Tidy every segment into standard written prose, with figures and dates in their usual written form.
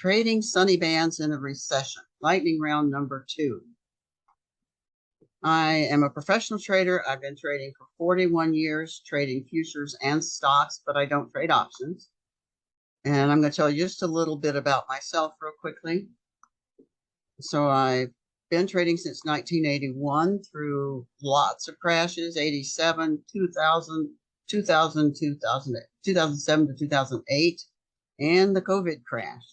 Trading SunnyBands in a recession, lightning round number 2. I am a professional trader. I've been trading for 41 years, trading futures and stocks, but I don't trade options. And I'm going to tell you just a little bit about myself real quickly. So I've been trading since 1981 through lots of crashes, 87, 2000, 2007 to 2008, and the COVID crash.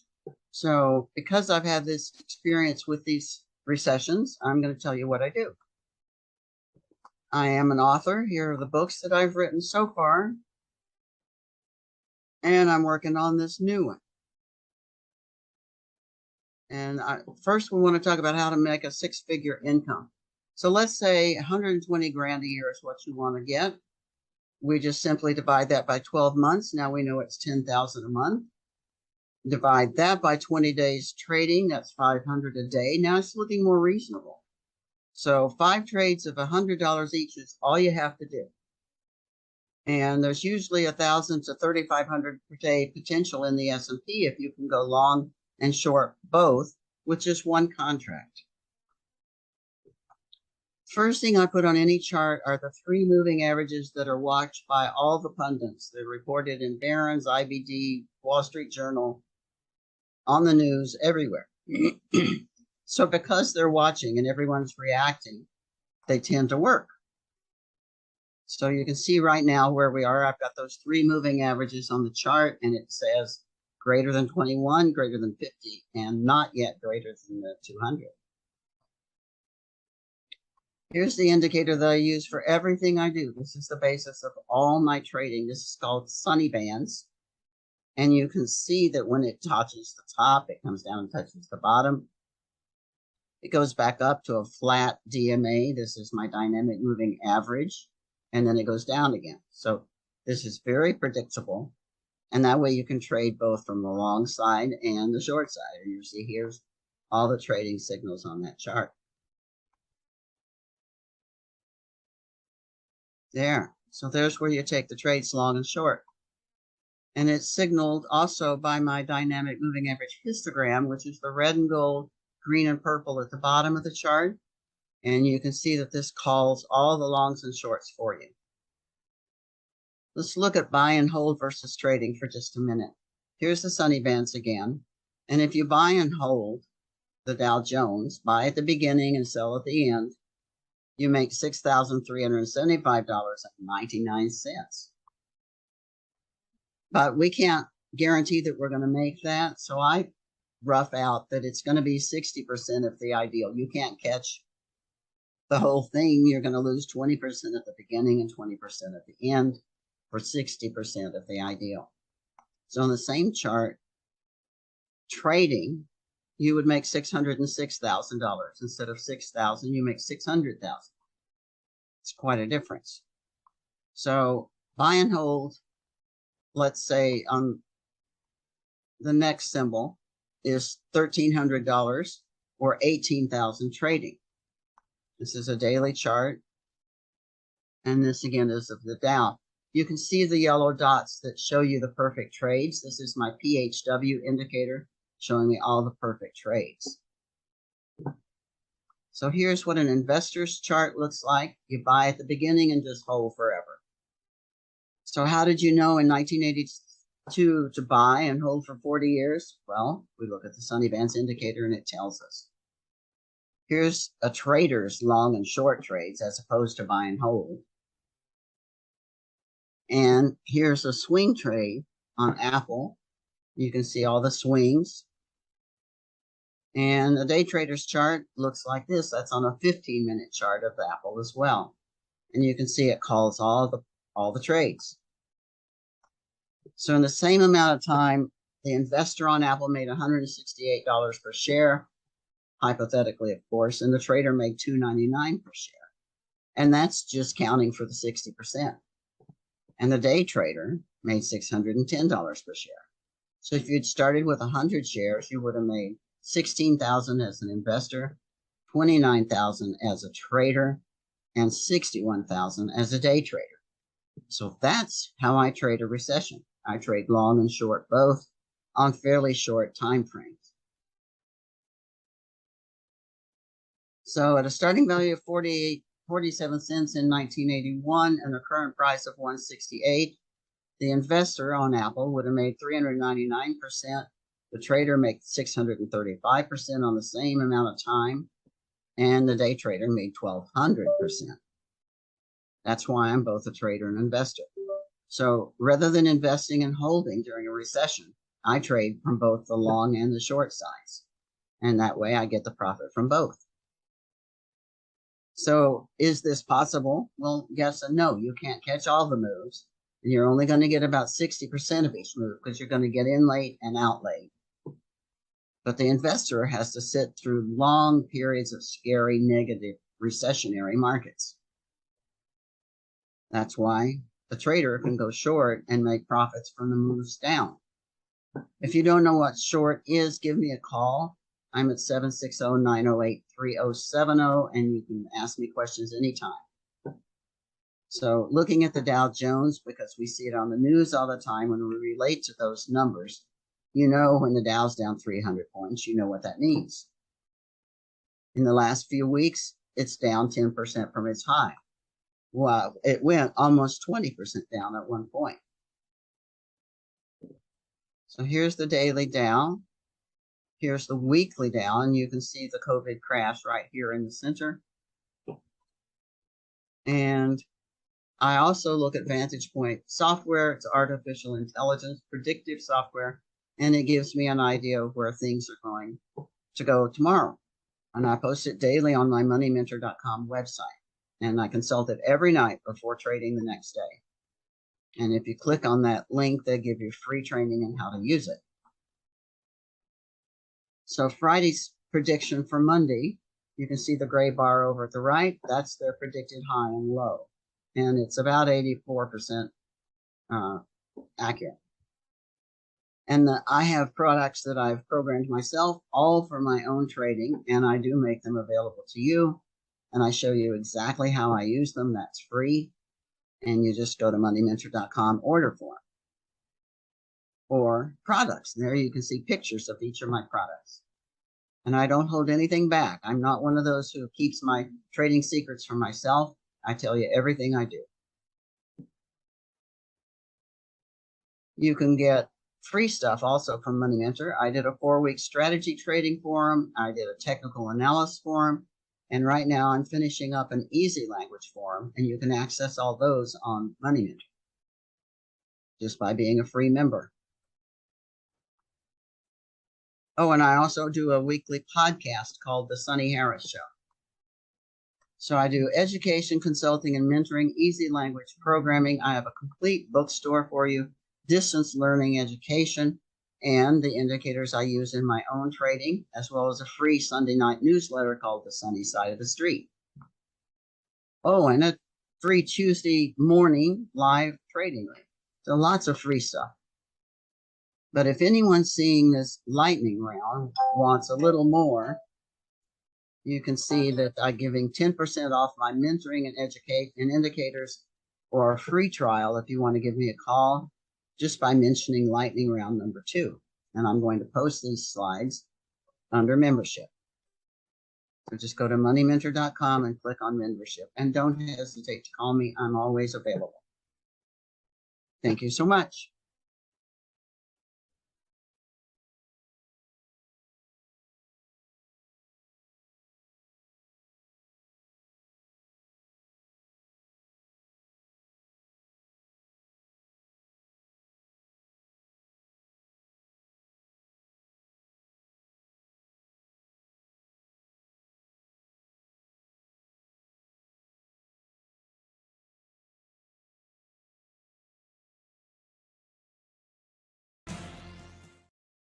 So because I've had this experience with these recessions, I'm going to tell you what I do. I am an author. Here are the books that I've written so far. And I'm working on this new one. And first we want to talk about how to make a 6-figure income. So let's say 120 grand a year is what you want to get. We just simply divide that by 12 months. Now we know it's 10,000 a month. Divide that by 20 days trading. That's 500 a day. Now it's looking more reasonable. So 5 trades of $100 each is all you have to do. And there's usually 1,000 to 3,500 per day potential in the S&P if you can go long and short both with just one contract. First thing I put on any chart are the 3 moving averages that are watched by all the pundits. They're reported in Barron's, IBD, Wall Street Journal, on the news, everywhere. So because they're watching and everyone's reacting, they tend to work. So you can see right now where we are. I've got those 3 moving averages on the chart, and it says greater than 21, greater than 50, and not yet greater than the 200. Here's the indicator that I use for everything I do. This is the basis of all my trading. This is called SunnyBands. And you can see that when it touches the top, it comes down and touches the bottom. It goes back up to a flat DMA. This is my dynamic moving average. And then it goes down again. So this is very predictable. And that way you can trade both from the long side and the short side. And you see here's all the trading signals on that chart. There. So there's where you take the trades long and short. And it's signaled also by my dynamic moving average histogram, which is the red and gold, green and purple at the bottom of the chart. And you can see that this calls all the longs and shorts for you. Let's look at buy and hold versus trading for just a minute. Here's the SunnyBands again. And if you buy and hold the Dow Jones, buy at the beginning and sell at the end, you make $6,375.99. But we can't guarantee that we're going to make that. So I rough out that it's going to be 60% of the ideal. You can't catch the whole thing. You're going to lose 20% at the beginning and 20% at the end for 60% of the ideal. So on the same chart, trading, you would make $606,000. Instead of $6,000, you make $600,000. It's quite a difference. So buy and hold, let's say on the next symbol is $1,300 or $18,000 trading. This is a daily chart. And this again is of the Dow. You can see the yellow dots that show you the perfect trades. This is my PHW indicator showing me all the perfect trades. So here's what an investor's chart looks like. You buy at the beginning and just hold forever. So how did you know in 1982 to buy and hold for 40 years? Well, we look at the SunnyBands indicator and it tells us. Here's a trader's long and short trades as opposed to buy and hold. And here's a swing trade on Apple. You can see all the swings. And a day trader's chart looks like this. That's on a 15-minute chart of Apple as well. And you can see it calls all the trades. So in the same amount of time, the investor on Apple made $168 per share, hypothetically, of course, and the trader made $2.99 per share. And that's just counting for the 60%. And the day trader made $610 per share. So if you'd started with 100 shares, you would have made $16,000 as an investor, $29,000 as a trader, and $61,000 as a day trader. So that's how I trade a recession. I trade long and short both. on fairly short time frames. So at a starting value of 47 cents in 1981 and a current price of 168, the investor on Apple would have made 399%. The trader makes 635% on the same amount of time, and the day trader made 1,200%. That's why I'm both a trader and investor. So rather than investing and holding during a recession, I trade from both the long and the short sides. And that way I get the profit from both. So is this possible? Well, yes and no. You can't catch all the moves. And you're only going to get about 60% of each move because you're going to get in late and out late. But the investor has to sit through long periods of scary, negative, recessionary markets. That's why the trader can go short and make profits from the moves down. If you don't know what short is, give me a call. I'm at 760-908-3070, and you can ask me questions anytime. So looking at the Dow Jones, because we see it on the news all the time, when we relate to those numbers, you know when the Dow's down 300 points, you know what that means. In the last few weeks, it's down 10% from its high. Well, it went almost 20% down at one point. So here's the daily Dow. Here's the weekly Dow, and you can see the COVID crash right here in the center. And I also look at VantagePoint software. It's artificial intelligence, predictive software, and it gives me an idea of where things are going to go tomorrow. And I post it daily on my MoneyMentor.com website. And I consult it every night before trading the next day. And if you click on that link, they give you free training on how to use it. So Friday's prediction for Monday, you can see the gray bar over at the right. That's their predicted high and low. And it's about 84% accurate. And I have products that I've programmed myself, all for my own trading, and I do make them available to you. And I show you exactly how I use them. That's free. And you just go to MoneyMentor.com, order for them. Or products. There you can see pictures of each of my products. And I don't hold anything back. I'm not one of those who keeps my trading secrets for myself. I tell you everything I do. You can get free stuff also from Money Mentor. I did a 4-week strategy trading forum. I did a technical analysis forum. And right now I'm finishing up an easy language forum, and you can access all those on Money Mentor just by being a free member. Oh, and I also do a weekly podcast called The Sunny Harris Show. So I do education, consulting, and mentoring, easy language programming. I have a complete bookstore for you, distance learning education, and the indicators I use in my own trading, as well as a free Sunday night newsletter called The Sunny Side of the Street. Oh, and a free Tuesday morning live trading room. So lots of free stuff. But if anyone seeing this lightning round wants a little more, you can see that I'm giving 10% off my mentoring and educate and indicators, or a free trial if you want to give me a call, just by mentioning lightning round number 2. And I'm going to post these slides under membership. So just go to MoneyMentor.com and click on membership. And don't hesitate to call me. I'm always available. Thank you so much.